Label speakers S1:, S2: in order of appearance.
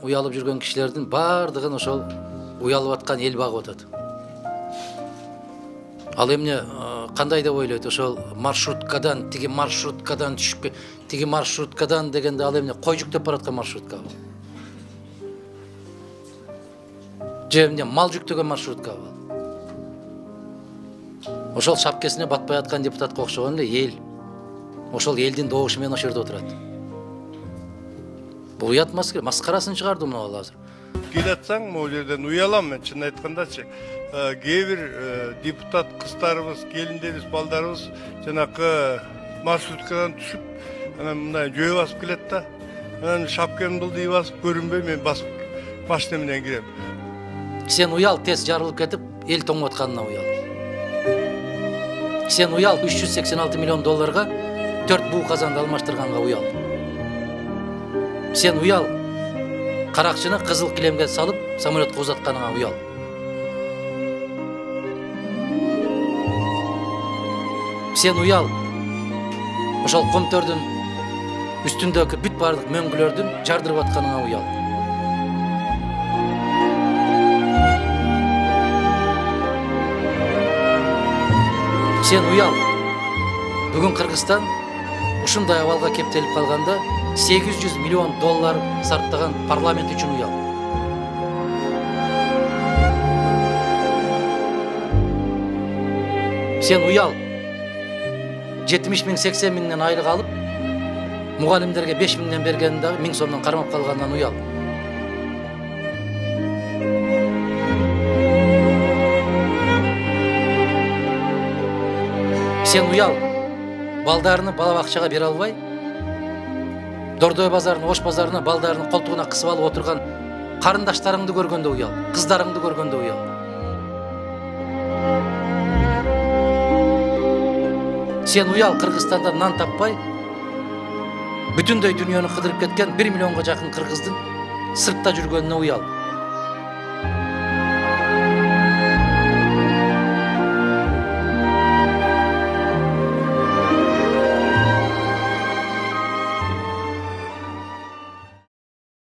S1: Уялып жүрген кишилердин бардыгын ошол уялып аткан эл багып атат. Ал эмне кандай деп ойлойт? Ошол маршруткадан, тиги маршруткадан түшүп, тиги маршруткадан дегенде ал эмне кой жүктөп бараткан маршруткабы? Же эмне мал жүктөгөн маршруткабы? Ошол шапкесине батпай аткан депутатка окшогон эле эл. Ошол элдин добушу менен ошол жерде отурат. Бул уят маскарасын чыгарды мына ал азыр.
S2: Келатсаң, могу жерден уялам мен, чын айткандачы. Кээ бир депутат кыздарыбыз, келиндерибиз, балдарыбыз жанакы маршруткадан түшүп, анан мындай жөө басып келет да. Анан шапкамды былдый басып көрүнбөй мен басып машина менен кирем.
S1: Сен уял тез жарылып кетип, эл тоңуп атканына уял. Сен уял 386 миллион долларга 4 буу казанды алмаштырганга уял. Сен уял каракчыны кызыл килемге салып самолетко узатканыңа уял. Сен уял ошол комтөрдүн үстүндөгү бүт бардык мөңгүлөрдүн жардырып атканыңа уял. Сен уял бүгүн Кыргызстан ушундай абалга кептелип калганда 800 миллион доллар сарптаган парламент үчүн уял. Сен уял 70 миң 80 миңден айлык алып, мугалимдерге 5 миңден бергенде 1000 сомдон кармап калгандан уял. Сен уял балдарыны бала бакчага бере албай, Дордой базарына, Ош базарына балдарыны колтугуна кысып алып отурган карындаштарыңды көргөндө уял, кыздарыңды көргөндө уял. Сен уял Кыргызстанда нан таппай, бүтүндөй дүйнөнү кыдырып кеткен 1 миллионго жакын кыргыздын сыртта жүргөнүнө уял.